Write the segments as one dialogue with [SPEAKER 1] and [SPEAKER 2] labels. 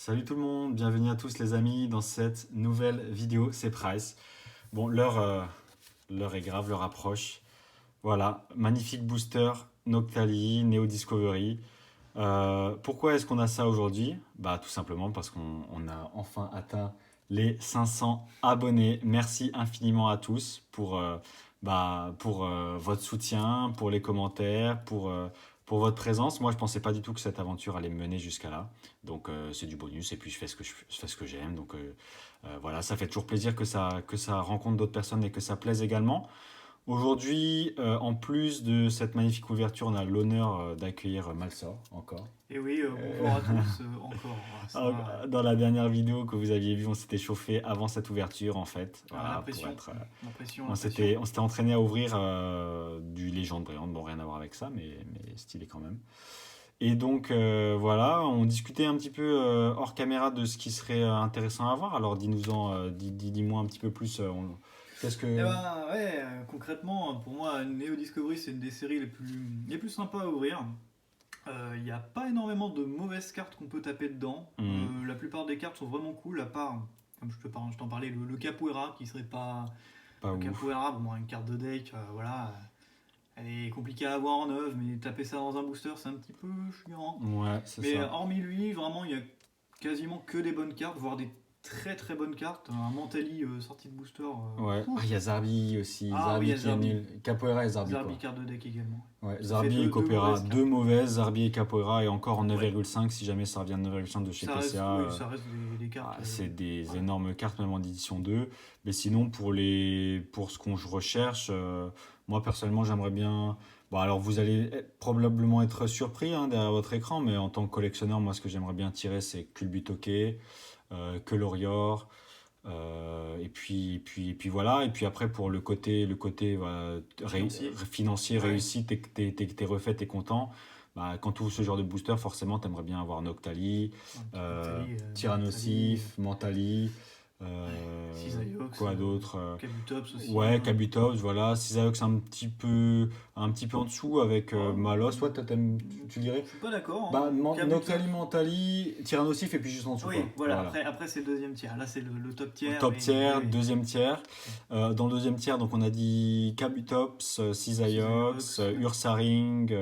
[SPEAKER 1] Salut tout le monde, bienvenue à tous les amis dans cette nouvelle vidéo, c'est Price. Bon, l'heure est grave, l'heure approche. Voilà, magnifique booster, Noctali, Neo Discovery. Pourquoi est-ce qu'on a ça aujourd'hui? Bah tout simplement parce qu'on a enfin atteint les 500 abonnés. Merci infiniment à tous pour votre soutien, pour les commentaires, pour votre présence. Moi, je pensais pas du tout que cette aventure allait me mener jusqu'à là. Donc, c'est du bonus et puis je fais ce que j'aime. Donc, voilà, ça fait toujours plaisir que ça rencontre d'autres personnes et que ça plaise également. Aujourd'hui, en plus de cette magnifique ouverture, on a l'honneur d'accueillir Malsor encore.
[SPEAKER 2] Et oui, bonjour à tous encore.
[SPEAKER 1] Alors,
[SPEAKER 2] Ça,
[SPEAKER 1] dans la dernière vidéo que vous aviez vue, on s'était chauffé avant cette ouverture en fait.
[SPEAKER 2] la
[SPEAKER 1] Voilà, pour
[SPEAKER 2] pression,
[SPEAKER 1] être,
[SPEAKER 2] la pression,
[SPEAKER 1] on
[SPEAKER 2] la pression.
[SPEAKER 1] s'était entraîné à ouvrir du Légende Brillante. Bon, rien à voir avec ça, mais stylé quand même. Et donc voilà, on discutait un petit peu hors caméra de ce qui serait intéressant à voir. Alors dis-moi un petit peu plus. Qu'est-ce
[SPEAKER 2] Eh
[SPEAKER 1] que.
[SPEAKER 2] ben ouais, concrètement, pour moi, Neo Discovery, c'est une des séries les plus sympas à ouvrir. Il n'y a pas énormément de mauvaises cartes qu'on peut taper dedans.
[SPEAKER 1] Hmm,
[SPEAKER 2] La plupart des cartes sont vraiment cool, à part, comme je t'en parlais, le Capoeira, qui serait pas...
[SPEAKER 1] pas
[SPEAKER 2] Le
[SPEAKER 1] ouf.
[SPEAKER 2] Capoeira, bon, une carte de deck, voilà, elle est compliquée à avoir en œuvre, mais taper ça dans un booster, c'est un petit peu chiant.
[SPEAKER 1] Ouais, c'est
[SPEAKER 2] Mais
[SPEAKER 1] ça.
[SPEAKER 2] hormis lui, vraiment, il y a quasiment que des bonnes cartes, voire des très très bonnes cartes. Un Mentali sorti de booster.
[SPEAKER 1] Ouais. Ah, il y a Zarbi aussi.
[SPEAKER 2] Ah oui, il y
[SPEAKER 1] Zarbi
[SPEAKER 2] a
[SPEAKER 1] qui est
[SPEAKER 2] Zarbi.
[SPEAKER 1] nul. Capoeira et Zarbi
[SPEAKER 2] Zarbi
[SPEAKER 1] quoi.
[SPEAKER 2] carte de deck également.
[SPEAKER 1] Ouais,
[SPEAKER 2] Ça fait
[SPEAKER 1] Zarbi et
[SPEAKER 2] deux
[SPEAKER 1] Capoeira,
[SPEAKER 2] mauvaises
[SPEAKER 1] deux
[SPEAKER 2] cartes.
[SPEAKER 1] mauvaises, Zarbi et Capoeira, et encore en
[SPEAKER 2] Ouais.
[SPEAKER 1] 9,5 si jamais ça revient de 9,5 de chez
[SPEAKER 2] Ça reste,
[SPEAKER 1] PCA.
[SPEAKER 2] oui, ça reste des cartes.
[SPEAKER 1] C'est des
[SPEAKER 2] Voilà.
[SPEAKER 1] énormes cartes, même en édition 2. Mais sinon, pour ce qu'on recherche, moi personnellement, j'aimerais bien. Bon, alors vous allez probablement être surpris hein, derrière votre écran, mais en tant que collectionneur, moi, ce que j'aimerais bien tirer, c'est Kulbutoke, Kelorior. Et puis voilà. Et puis après, pour le côté voilà,
[SPEAKER 2] Financier.
[SPEAKER 1] financier
[SPEAKER 2] Ouais.
[SPEAKER 1] réussi, t'es refait, t'es content. Bah, quand tu ouvres ce genre de booster, forcément, t'aimerais bien avoir Noctali,
[SPEAKER 2] Un petit Noctali, Mentali,
[SPEAKER 1] Tyrannosif, Mentali,
[SPEAKER 2] Cisaiox,
[SPEAKER 1] quoi d'autre
[SPEAKER 2] Kabutops aussi.
[SPEAKER 1] Ouais,
[SPEAKER 2] Hein.
[SPEAKER 1] Kabutops, voilà. Cisaox un petit peu en dessous avec
[SPEAKER 2] Oh,
[SPEAKER 1] Malos. Ouais, tu dirais
[SPEAKER 2] je suis pas d'accord. Hein.
[SPEAKER 1] bah,
[SPEAKER 2] Kabutops.
[SPEAKER 1] Noctali, Mentali, Tyrannosif et puis juste en dessous,
[SPEAKER 2] Oui,
[SPEAKER 1] quoi.
[SPEAKER 2] voilà.
[SPEAKER 1] Voilà.
[SPEAKER 2] Après c'est le deuxième tiers. Là, c'est le top tiers.
[SPEAKER 1] Top
[SPEAKER 2] Mais oui,
[SPEAKER 1] tiers,
[SPEAKER 2] oui.
[SPEAKER 1] deuxième tiers. Dans le deuxième tiers, donc on a dit Kabutops, Cisaiox,
[SPEAKER 2] Cisaiox.
[SPEAKER 1] Ursaring.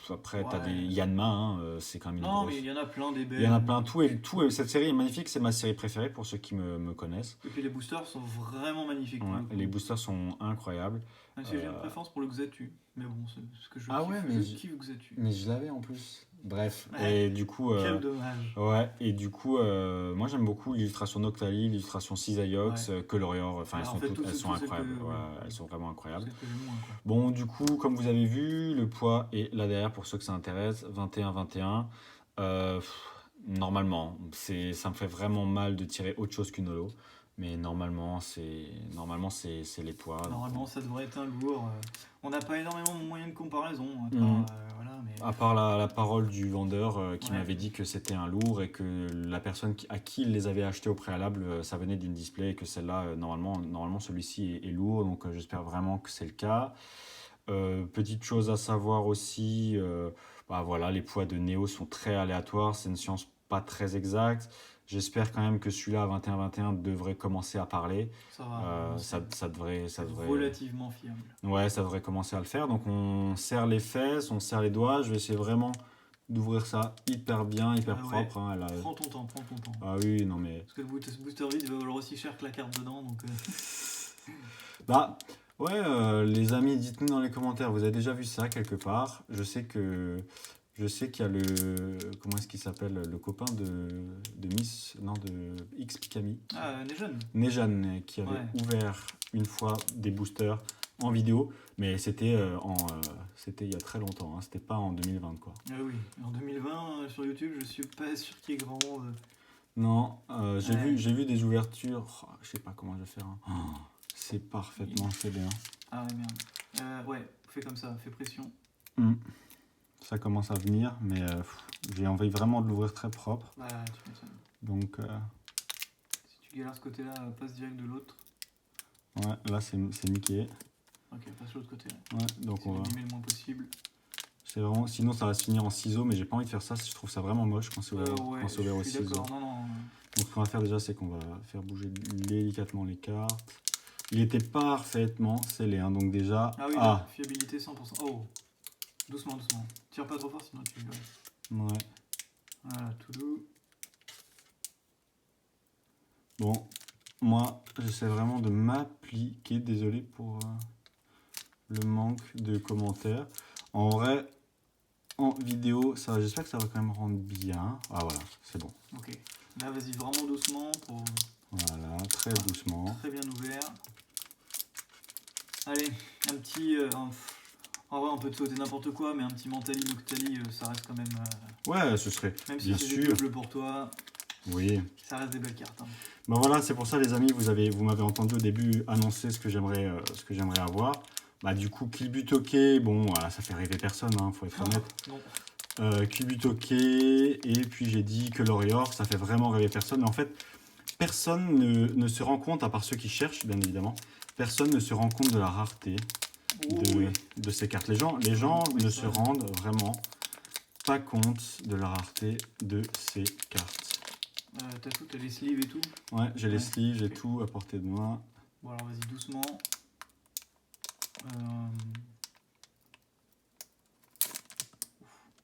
[SPEAKER 1] Après, t'as des
[SPEAKER 2] Ouais.
[SPEAKER 1] Yanma, hein, c'est quand même une
[SPEAKER 2] Non, mais
[SPEAKER 1] grosse.
[SPEAKER 2] il y en a plein des
[SPEAKER 1] Il y en a
[SPEAKER 2] belles.
[SPEAKER 1] plein, cette série est magnifique, c'est ma série préférée pour ceux qui me connaissent.
[SPEAKER 2] Et puis les boosters sont vraiment magnifiques pour
[SPEAKER 1] Ouais,
[SPEAKER 2] le
[SPEAKER 1] les
[SPEAKER 2] coup.
[SPEAKER 1] boosters sont incroyables.
[SPEAKER 2] Même si j'ai une
[SPEAKER 1] Euh,
[SPEAKER 2] préférence pour le Xatu. Mais bon, c'est ce que
[SPEAKER 1] Ah ouais,
[SPEAKER 2] je kiffe Xatu.
[SPEAKER 1] mais je l'avais en plus. Bref,
[SPEAKER 2] Ouais,
[SPEAKER 1] et du coup,
[SPEAKER 2] quel dommage.
[SPEAKER 1] ouais, et du coup, moi j'aime beaucoup l'illustration Noctali, l'illustration
[SPEAKER 2] Ouais.
[SPEAKER 1] Cisaiox, Colorior, enfin
[SPEAKER 2] Ouais, en fait,
[SPEAKER 1] elles sont
[SPEAKER 2] tout celles que.
[SPEAKER 1] incroyables, ouais,
[SPEAKER 2] Oui,
[SPEAKER 1] elles sont vraiment
[SPEAKER 2] tout
[SPEAKER 1] incroyables.
[SPEAKER 2] celles que j'aime moins, quoi.
[SPEAKER 1] Bon, du coup, comme vous avez vu, le poids est là derrière pour ceux que ça intéresse, 21-21. Normalement, ça me fait vraiment mal de tirer autre chose qu'une holo, mais normalement c'est les poids. Donc,
[SPEAKER 2] Normalement, ça devrait être un lourd. On n'a pas énormément de moyens de comparaison, à part.
[SPEAKER 1] Hmm.
[SPEAKER 2] Voilà, mais.
[SPEAKER 1] À part la parole du vendeur qui
[SPEAKER 2] Ouais,
[SPEAKER 1] m'avait dit que c'était un lourd et que la personne à qui il les avait achetés au préalable, ça venait d'une display et que celle-là, normalement celui-ci est lourd, donc j'espère vraiment que c'est le cas. Petite chose à savoir aussi, bah voilà, les poids de Néo sont très aléatoires, c'est une science pas très exacte. J'espère quand même que celui-là à 21-21 devrait commencer à parler.
[SPEAKER 2] ça va. Normalement,
[SPEAKER 1] Ça
[SPEAKER 2] c'est
[SPEAKER 1] devrait,
[SPEAKER 2] relativement fiable.
[SPEAKER 1] ouais, ça devrait commencer à le faire. Donc on serre les fesses, on serre les doigts. Je vais essayer vraiment d'ouvrir ça hyper bien, hyper
[SPEAKER 2] Ah ouais.
[SPEAKER 1] propre, hein.
[SPEAKER 2] Prends ton temps, prends ton temps.
[SPEAKER 1] Ah oui, non mais.
[SPEAKER 2] Parce que le booster vide va valoir aussi cher que la carte dedans, donc.
[SPEAKER 1] Bah, ouais, les amis, dites-nous dans les commentaires, vous avez déjà vu ça quelque part? Je sais qu'il y a comment est-ce qu'il s'appelle? Le copain de Miss, non, de X Pikami,
[SPEAKER 2] Ah, les jeunes.
[SPEAKER 1] Nejan, qui avait
[SPEAKER 2] Ouais.
[SPEAKER 1] ouvert une fois des boosters en vidéo, mais c'était il y a très longtemps, hein, c'était pas en 2020 quoi.
[SPEAKER 2] Ah oui. En 2020, sur YouTube, je suis pas sûr qu'il y ait grand monde.
[SPEAKER 1] Non, j'ai
[SPEAKER 2] Ouais.
[SPEAKER 1] vu, j'ai vu des ouvertures, oh, je sais pas comment je vais faire, hein. Oh, c'est parfaitement scellé, hein.
[SPEAKER 2] Ah ouais, merde. Ouais, fais comme ça, fais pression.
[SPEAKER 1] Hmm. Ça commence à venir, mais j'ai envie vraiment de l'ouvrir très propre.
[SPEAKER 2] Bah, tu m'étonnes.
[SPEAKER 1] Donc,
[SPEAKER 2] Si tu galères ce côté-là, passe direct de l'autre.
[SPEAKER 1] ouais, là c'est niqué.
[SPEAKER 2] Ok, passe de l'autre côté.
[SPEAKER 1] Ouais, donc
[SPEAKER 2] C'est
[SPEAKER 1] on va.
[SPEAKER 2] d'abîmer le moins possible.
[SPEAKER 1] C'est vraiment... Sinon, ça va se finir en ciseaux, mais j'ai pas envie de faire ça. Je trouve ça vraiment moche quand c'est ouvert,
[SPEAKER 2] Ouais,
[SPEAKER 1] quand c'est ouvert au
[SPEAKER 2] je suis
[SPEAKER 1] ciseau.
[SPEAKER 2] d'accord. Non, non.
[SPEAKER 1] Donc, ce qu'on va faire déjà, c'est qu'on va faire bouger délicatement les cartes. Il était parfaitement scellé, hein, donc déjà...
[SPEAKER 2] Ah oui,
[SPEAKER 1] Ah,
[SPEAKER 2] fiabilité 100%. Oh, doucement, doucement. Tire pas trop fort, sinon tu... Ouais.
[SPEAKER 1] ouais.
[SPEAKER 2] Voilà, tout doux.
[SPEAKER 1] Bon, moi, j'essaie vraiment de m'appliquer. Désolé pour le manque de commentaires. En vrai, en vidéo, ça, j'espère que ça va quand même rendre bien. Ah voilà, c'est bon.
[SPEAKER 2] Ok. Là, vas-y vraiment doucement pour...
[SPEAKER 1] Voilà, très doucement.
[SPEAKER 2] Très bien ouvert. Allez, un petit... en vrai, on peut te sauter n'importe quoi, mais un petit Mentali, Noctali, ça reste quand même...
[SPEAKER 1] Ouais, ce serait
[SPEAKER 2] même si
[SPEAKER 1] bien
[SPEAKER 2] c'est
[SPEAKER 1] sûr.
[SPEAKER 2] double pour toi,
[SPEAKER 1] Oui.
[SPEAKER 2] ça reste des belles cartes. Hein.
[SPEAKER 1] Ben voilà, c'est pour ça les amis, vous m'avez entendu au début annoncer ce que j'aimerais avoir. Bah du coup, Kilbutoke, bon, voilà, ça fait rêver personne, hein, faut être honnête.
[SPEAKER 2] Non.
[SPEAKER 1] Kilbutoke, et puis j'ai dit que l'Orior, ça fait vraiment rêver personne. Mais en fait, personne ne se rend compte, à part ceux qui cherchent, bien évidemment, personne ne se rend compte de la rareté de ces cartes. Les gens ne se rendent vraiment pas compte de la rareté de ces cartes.
[SPEAKER 2] T'as tout, t'as les sleeves et tout.
[SPEAKER 1] Ouais, j'ai les sleeves, j'ai tout à portée de moi.
[SPEAKER 2] Bon alors vas-y doucement.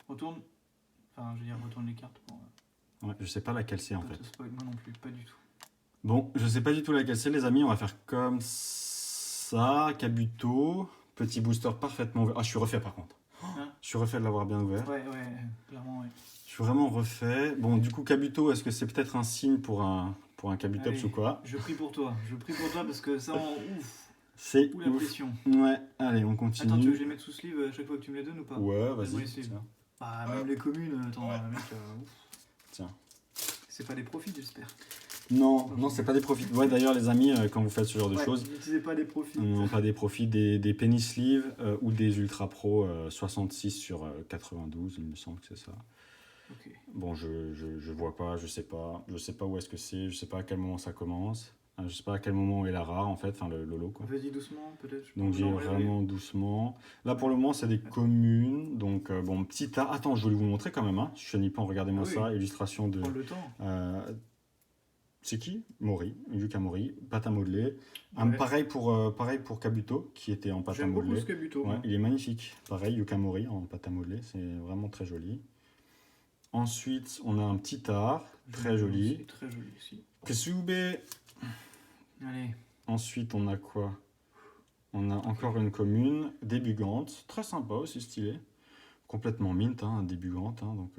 [SPEAKER 2] Retourne. Enfin je veux dire retourne les cartes pour...
[SPEAKER 1] Ouais, je sais pas laquelle c'est en fait.
[SPEAKER 2] Spoil, moi non plus, pas du tout.
[SPEAKER 1] Bon, je sais pas du tout laquelle c'est les amis, on va faire comme ça. Kabuto, petit booster parfaitement ouvert. Ah, je suis refait par contre.
[SPEAKER 2] Hein
[SPEAKER 1] Je suis refait de l'avoir bien ouvert.
[SPEAKER 2] Ouais, clairement ouais.
[SPEAKER 1] Je suis vraiment refait. Bon, du coup, Kabuto, est-ce que c'est peut-être un signe pour un Kabutops ou quoi?
[SPEAKER 2] Je prie pour toi parce que ça en ouf.
[SPEAKER 1] C'est
[SPEAKER 2] la pression.
[SPEAKER 1] Ouais, allez, on continue.
[SPEAKER 2] Attends, tu veux que je les mette sous sleeve à chaque fois que tu me les donnes ou pas?
[SPEAKER 1] Ouais, vas-y.
[SPEAKER 2] Bah, même les communes, attends, mec, ouf.
[SPEAKER 1] Tiens.
[SPEAKER 2] C'est pas des profits, j'espère.
[SPEAKER 1] Non, non, c'est pas des profits. Ouais, d'ailleurs, les amis, quand vous faites ce genre de choses,
[SPEAKER 2] n'utilisez pas des profits.
[SPEAKER 1] non, pas des profits, des penny sleeves ou des Ultra Pro 66 sur 92, il me semble que c'est ça.
[SPEAKER 2] Ok.
[SPEAKER 1] Bon, je vois pas, je sais pas où est-ce que c'est, je sais pas à quel moment ça commence, je sais pas à quel moment est la rare en fait, enfin le lot quoi.
[SPEAKER 2] Vas-y doucement, peut-être.
[SPEAKER 1] Donc j'ai vraiment doucement. Là pour le moment c'est des communes, donc bon, petit A. Attends, je voulais vous montrer quand même, hein. Chenipan, regardez-moi ça, illustration de...
[SPEAKER 2] Prends le temps.
[SPEAKER 1] C'est qui? Mori, Yuka Mori, pâte à modeler.
[SPEAKER 2] Ouais.
[SPEAKER 1] Pareil pour Kabuto, qui était en pâte à modeler.
[SPEAKER 2] J'aime beaucoup ce Kabuto.
[SPEAKER 1] Ouais, il est magnifique. Pareil, Yuka Mori en pâte à modeler, c'est vraiment très joli. Ensuite, on a un petit art, très joli.
[SPEAKER 2] C'est très joli aussi.
[SPEAKER 1] Kesube.
[SPEAKER 2] Allez.
[SPEAKER 1] Ensuite, on a quoi? On a encore une commune, débugante, très sympa aussi, stylé. Complètement mint, hein, débugante, hein, donc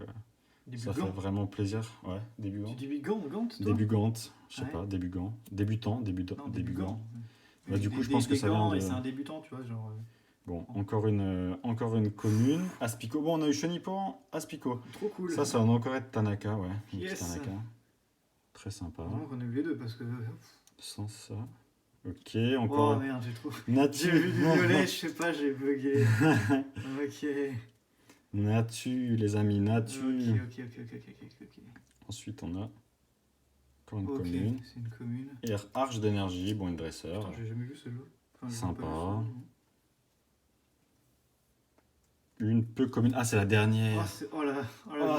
[SPEAKER 1] ça fait vraiment plaisir. Ouais, débugant.
[SPEAKER 2] Tu dis bigant, toi?
[SPEAKER 1] Débugante, je sais pas, débugant. Débutant. Bah, du coup, je pense que ça vient de...
[SPEAKER 2] C'est un débutant, tu vois, genre...
[SPEAKER 1] Bon, encore une commune. Aspico. Bon, on a eu Chenipan, Aspico.
[SPEAKER 2] Trop cool.
[SPEAKER 1] Ça va encore être Tanaka, ouais.
[SPEAKER 2] Yes.
[SPEAKER 1] Tanaka. Très sympa.
[SPEAKER 2] Vraiment qu'on a eu les deux parce que...
[SPEAKER 1] Sans ça. Ok, encore.
[SPEAKER 2] Oh merde, j'ai trop...
[SPEAKER 1] Natu.
[SPEAKER 2] J'ai vu du violet, je sais pas, j'ai bugué. Ok.
[SPEAKER 1] Natu, les amis, Natu.
[SPEAKER 2] Ok.
[SPEAKER 1] Ensuite, on a encore une commune.
[SPEAKER 2] C'est une commune.
[SPEAKER 1] Et Arche d'énergie, bon, une dresseur.
[SPEAKER 2] J'ai jamais vu celle-là. Enfin,
[SPEAKER 1] sympa. Une peu commune. Ah, c'est la dernière.
[SPEAKER 2] Oh là,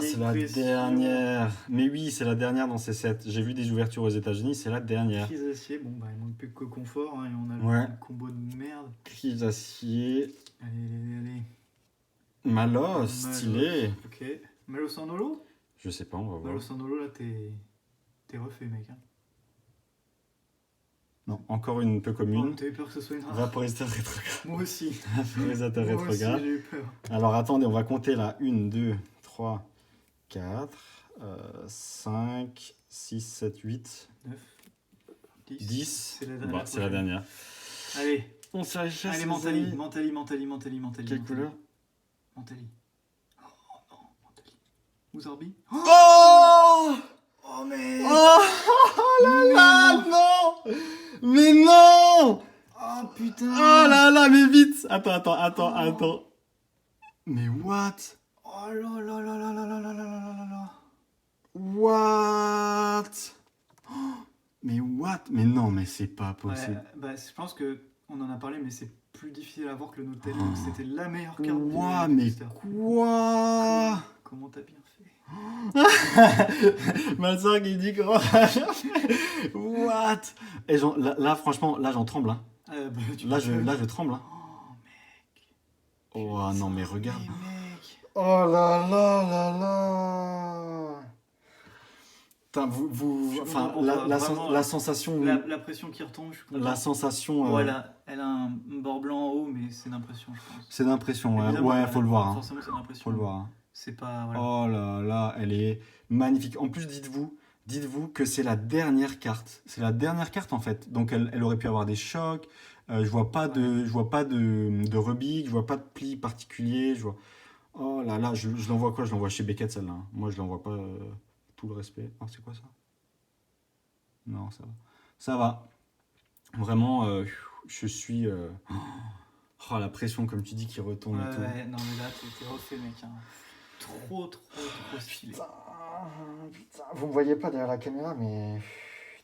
[SPEAKER 1] c'est la dernière. Mais oui, c'est la dernière dans ces sets. J'ai vu des ouvertures aux États-Unis, c'est la dernière.
[SPEAKER 2] Crise acier, bon, bah, il manque plus que confort. Hein, et on a le combo de merde.
[SPEAKER 1] Crise acier.
[SPEAKER 2] Allez.
[SPEAKER 1] Malos, stylé.
[SPEAKER 2] Ok. Malos en holo?
[SPEAKER 1] Je sais pas, on va voir.
[SPEAKER 2] Malos en holo, là, t'es refait, mec. Hein.
[SPEAKER 1] Non, encore une peu commune.
[SPEAKER 2] Oh, t'as eu peur que ce soit une rare.
[SPEAKER 1] Vaporisateur rétrograde.
[SPEAKER 2] Moi aussi.
[SPEAKER 1] Vaporisateur rétrograde.
[SPEAKER 2] Moi aussi, j'ai eu peur.
[SPEAKER 1] Alors attendez, on va compter là. 1, 2, 3, 4, 5, 6, 7, 8,
[SPEAKER 2] 9,
[SPEAKER 1] 10.
[SPEAKER 2] C'est la dernière. Allez.
[SPEAKER 1] On se la chasse.
[SPEAKER 2] Allez, Mentali.
[SPEAKER 1] Quelle couleur?
[SPEAKER 2] Mentali. Oh non, Mentali. Ouzarbi.
[SPEAKER 1] Oh!
[SPEAKER 2] Oh mais...
[SPEAKER 1] Oh là là, non! Mais non!
[SPEAKER 2] Oh putain!
[SPEAKER 1] Oh là là, mais vite! Attends. Mais what?
[SPEAKER 2] Oh là.
[SPEAKER 1] What? Mais what? Mais non, mais c'est pas possible.
[SPEAKER 2] Ouais, bah, je pense que on en a parlé, mais c'est plus difficile à voir que le Noctali. Donc c'était la meilleure carte
[SPEAKER 1] Ouah,
[SPEAKER 2] du
[SPEAKER 1] mais
[SPEAKER 2] booster.
[SPEAKER 1] quoi?
[SPEAKER 2] Comment t'as bien fait?
[SPEAKER 1] Ma soeur qui dit comment t'as bien fait? What? Et là, franchement, là, j'en tremble. Hein.
[SPEAKER 2] Bah, tu
[SPEAKER 1] Là,
[SPEAKER 2] peux-
[SPEAKER 1] je tremble. Hein.
[SPEAKER 2] Oh, mec.
[SPEAKER 1] Oh non, mais regarde.
[SPEAKER 2] Mais mec.
[SPEAKER 1] Oh là là là là. Putain,
[SPEAKER 2] Je suis
[SPEAKER 1] enfin,
[SPEAKER 2] content pour toi, vraiment,
[SPEAKER 1] la sensation,
[SPEAKER 2] La pression qui retombe, je suis content.
[SPEAKER 1] la sensation,
[SPEAKER 2] Bon, elle a un bord blanc en haut, mais c'est d'impression, je pense.
[SPEAKER 1] c'est d'impression, ouais,
[SPEAKER 2] Évidemment,
[SPEAKER 1] ouais, faut le voir, hein.
[SPEAKER 2] Forcément, c'est d'impression.
[SPEAKER 1] Faut le voir. Hein.
[SPEAKER 2] C'est pas. Voilà.
[SPEAKER 1] Oh là là, elle est magnifique. En plus, dites-vous que c'est la dernière carte. C'est la dernière carte en fait. Donc, elle aurait pu avoir des chocs. Je vois pas de rubik, je vois pas de pli particulier. Oh là là, je l'envoie quoi? Je l'envoie chez Beckett celle-là. Hein. Moi, je l'envoie pas. Tout le respect. Ah, c'est quoi ça? Non, ça va. Ça va. Vraiment, je suis. Oh, la pression, comme tu dis, qui retombe et tout.
[SPEAKER 2] Ouais, non, mais là, t'es refait, mec. Hein. Trop stylé.
[SPEAKER 1] Putain, vous me voyez pas derrière la caméra, mais.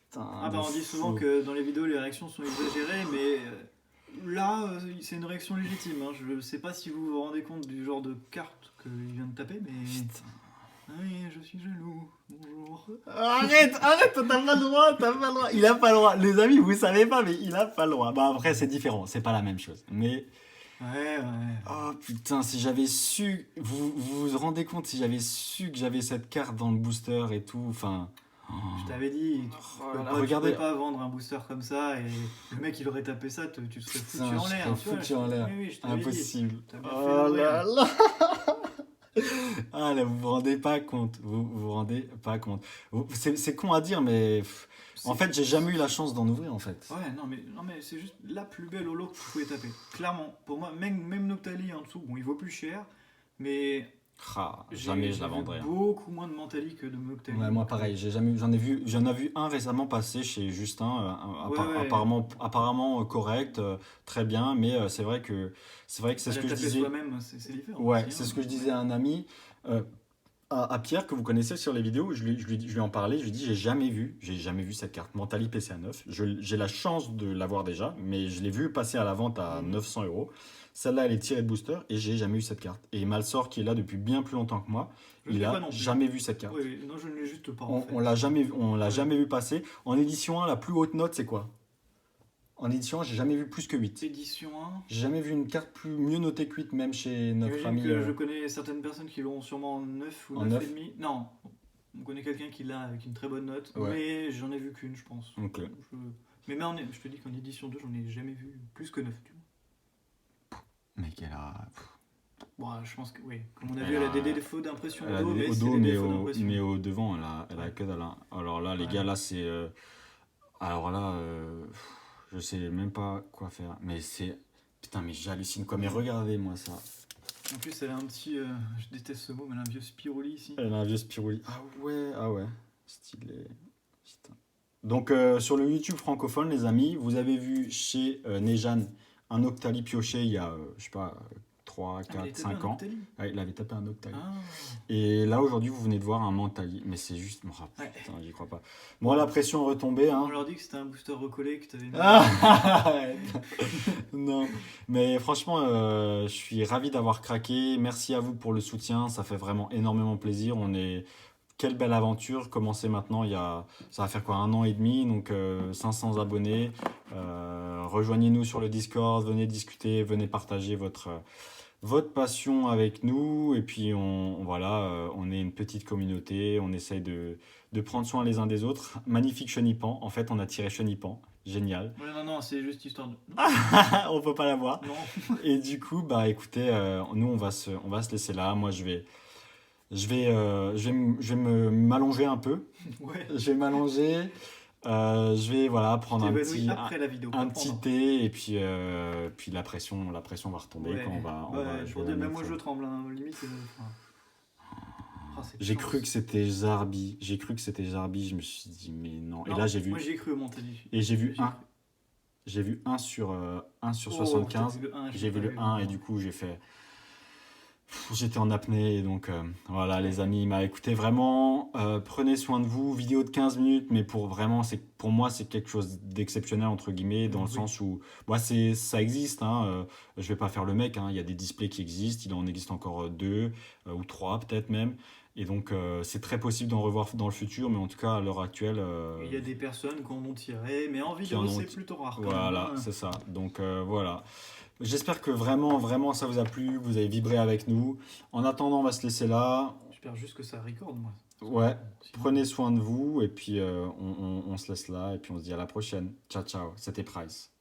[SPEAKER 1] Putain.
[SPEAKER 2] Ah, bah, on dit souvent que dans les vidéos, les réactions sont exagérées, mais là, c'est une réaction légitime. Hein. Je sais pas si vous vous rendez compte du genre de carte qu'il vient de taper, mais.
[SPEAKER 1] Putain.
[SPEAKER 2] Ah oui, je suis jaloux. Bonjour.
[SPEAKER 1] Arrête, t'as pas le droit, t'as pas le droit. Il a pas le droit. Les amis, vous savez pas, mais il a pas le droit. Bah après, c'est différent, c'est pas la même chose. Mais.
[SPEAKER 2] Ouais.
[SPEAKER 1] Oh putain, si j'avais su. Vous rendez compte si j'avais su que j'avais cette carte dans le booster et tout, enfin.
[SPEAKER 2] Je t'avais dit,
[SPEAKER 1] regardez.
[SPEAKER 2] tu pouvais pas vendre un booster comme ça et le mec il aurait tapé ça, tu serais foutu
[SPEAKER 1] Putain,
[SPEAKER 2] en l'air.
[SPEAKER 1] je serais foutu en l'air.
[SPEAKER 2] Oui, je t'avais dit.
[SPEAKER 1] Impossible.
[SPEAKER 2] T'as bien fait
[SPEAKER 1] Oh
[SPEAKER 2] d'ouvrir.
[SPEAKER 1] là là. Ah là, vous vous rendez pas compte. Vous rendez pas compte. C'est con à dire, mais en fait, j'ai jamais eu la chance d'en ouvrir en fait.
[SPEAKER 2] Ouais, non mais c'est juste la plus belle holo que tu pouvais taper. Clairement, pour moi, même Noctali en dessous, bon, il vaut plus cher, mais
[SPEAKER 1] Ah, jamais je la
[SPEAKER 2] j'ai
[SPEAKER 1] vendrais.
[SPEAKER 2] vu beaucoup moins de Mentali que de Noctali.
[SPEAKER 1] Ouais, moi pareil, j'en ai vu un récemment passer chez Justin,
[SPEAKER 2] Ouais.
[SPEAKER 1] apparemment correct, très bien, mais c'est vrai que c'est ce
[SPEAKER 2] La
[SPEAKER 1] que je
[SPEAKER 2] taper
[SPEAKER 1] disais.
[SPEAKER 2] soi-même, c'est différent.
[SPEAKER 1] Ouais,
[SPEAKER 2] aussi,
[SPEAKER 1] c'est
[SPEAKER 2] hein.
[SPEAKER 1] ce que je disais à un ami, euh, à Pierre que vous connaissez sur les vidéos. Je lui en parlais, je lui dis j'ai jamais vu cette carte Mentali PCA 9. J'ai la chance de l'avoir déjà, mais je l'ai vu passer à la vente à 900 euros. Celle-là, elle est tirée de booster et j'ai jamais eu cette carte. Et Malsor, qui est là depuis bien plus longtemps que moi,
[SPEAKER 2] Je
[SPEAKER 1] il
[SPEAKER 2] l'ai
[SPEAKER 1] a
[SPEAKER 2] pas non plus.
[SPEAKER 1] jamais vu cette carte.
[SPEAKER 2] Oui, non, je ne l'ai juste pas en fait.
[SPEAKER 1] On l'a jamais vu passer. En édition 1, la plus haute note, c'est quoi? En édition 1, j'ai jamais vu plus que 8.
[SPEAKER 2] Édition 1.
[SPEAKER 1] J'ai jamais vu une carte mieux notée que 8, même chez notre
[SPEAKER 2] J'imagine
[SPEAKER 1] ami.
[SPEAKER 2] que je connais certaines personnes qui l'ont sûrement en 9 ou
[SPEAKER 1] En
[SPEAKER 2] 9,5. Non, on connaît quelqu'un qui l'a avec une très bonne note,
[SPEAKER 1] Ouais.
[SPEAKER 2] mais j'en ai vu qu'une, je pense.
[SPEAKER 1] Ok.
[SPEAKER 2] Mais je te dis qu'en édition 2, j'en ai jamais vu plus que 9. Tu vois.
[SPEAKER 1] Mec, elle a.
[SPEAKER 2] Bon, je pense que oui. Comme on a
[SPEAKER 1] Elle
[SPEAKER 2] vu, elle a
[SPEAKER 1] a-
[SPEAKER 2] des défauts d'impression
[SPEAKER 1] Elle a
[SPEAKER 2] au dos,
[SPEAKER 1] des-
[SPEAKER 2] mais
[SPEAKER 1] au
[SPEAKER 2] c'est
[SPEAKER 1] dos,
[SPEAKER 2] des
[SPEAKER 1] mais
[SPEAKER 2] défauts d'impression.
[SPEAKER 1] mais au devant, elle a
[SPEAKER 2] Ouais.
[SPEAKER 1] que dalle. Hein. Alors là, les
[SPEAKER 2] Ouais.
[SPEAKER 1] gars, là, c'est. Alors là, je sais même pas quoi faire. Mais c'est. Putain, mais j'hallucine quoi. Mais regardez-moi ça.
[SPEAKER 2] En plus, elle a un petit. Je déteste ce mot, mais elle a un vieux Spiroli ici.
[SPEAKER 1] Elle a un vieux Spiruli. Ah ouais. Stylé. Putain. Donc, sur le YouTube francophone, les amis, vous avez vu chez Nejan un Octali pioché il y a, je sais pas, 3,
[SPEAKER 2] Ah, mais elle
[SPEAKER 1] 4,
[SPEAKER 2] était
[SPEAKER 1] 5
[SPEAKER 2] pas en
[SPEAKER 1] ans.
[SPEAKER 2] Italie.
[SPEAKER 1] Ouais, il avait tapé un Octali.
[SPEAKER 2] Ah.
[SPEAKER 1] Et là, aujourd'hui, vous venez de voir un Mentali. Mais c'est juste. Oh,
[SPEAKER 2] Ouais.
[SPEAKER 1] putain, j'y crois pas. Moi, la pression est retombée. Hein.
[SPEAKER 2] On leur dit que c'était un booster recollé que t'avais mis.
[SPEAKER 1] Ah non, mais franchement, je suis ravi d'avoir craqué. Merci à vous pour le soutien. Ça fait vraiment énormément plaisir. Quelle belle aventure. Commencer maintenant, ça va faire quoi, 1 an et demi. Donc, 500 abonnés. Rejoignez-nous sur le Discord. Venez discuter. Venez partager votre passion avec nous. Et puis, on est une petite communauté. On essaye de prendre soin les uns des autres. Magnifique Chenipan. En fait, on a tiré Chenipan. Génial.
[SPEAKER 2] Ouais, non, c'est juste histoire de.
[SPEAKER 1] On peut pas l'avoir.
[SPEAKER 2] Non.
[SPEAKER 1] Et du coup, bah écoutez, nous on va se laisser là. Moi je vais m'allonger un peu.
[SPEAKER 2] Ouais.
[SPEAKER 1] Je vais m'allonger. Je vais prendre
[SPEAKER 2] Après la vidéo.
[SPEAKER 1] un
[SPEAKER 2] pas
[SPEAKER 1] petit
[SPEAKER 2] pendant.
[SPEAKER 1] thé et puis la pression va retomber
[SPEAKER 2] Ouais.
[SPEAKER 1] quand on va. je
[SPEAKER 2] Pour
[SPEAKER 1] vais
[SPEAKER 2] dire,
[SPEAKER 1] la
[SPEAKER 2] même moi
[SPEAKER 1] mettre.
[SPEAKER 2] je tremble, hein, limite.
[SPEAKER 1] J'ai cru que c'était Zarbi. Je me suis dit mais non. Et là j'ai vu.
[SPEAKER 2] Moi j'y ai cru au Mentali.
[SPEAKER 1] Et j'ai vu
[SPEAKER 2] J'y ai
[SPEAKER 1] un.
[SPEAKER 2] cru.
[SPEAKER 1] J'ai vu 1 sur
[SPEAKER 2] Oh,
[SPEAKER 1] 75.
[SPEAKER 2] t'as vu le 1,
[SPEAKER 1] J'ai vu
[SPEAKER 2] pas
[SPEAKER 1] le 1 et du coup j'ai fait. J'étais en apnée, donc voilà les amis, bah, écoutez vraiment, prenez soin de vous, vidéo de 15 minutes, mais pour vraiment, pour moi c'est quelque chose d'exceptionnel entre guillemets, dans le
[SPEAKER 2] Oui.
[SPEAKER 1] sens où moi ça existe, hein, je vais pas faire le mec, hein, il y a des displays qui existent, il en existe encore deux ou trois peut-être même, et donc c'est très possible d'en revoir dans le futur, mais en tout cas à l'heure actuelle,
[SPEAKER 2] Il y a des personnes qui en ont tiré, mais en
[SPEAKER 1] qui
[SPEAKER 2] vidéo
[SPEAKER 1] en ont...
[SPEAKER 2] c'est plutôt rare quand même,
[SPEAKER 1] Voilà,
[SPEAKER 2] hein.
[SPEAKER 1] c'est ça, donc voilà. J'espère que vraiment, vraiment ça vous a plu, vous avez vibré avec nous. En attendant, on va se laisser là.
[SPEAKER 2] J'espère juste que ça record moi. Parce que
[SPEAKER 1] Ouais,
[SPEAKER 2] sinon-
[SPEAKER 1] prenez soin de vous et puis on se laisse là et puis on se dit à la prochaine. Ciao, ciao. C'était Price.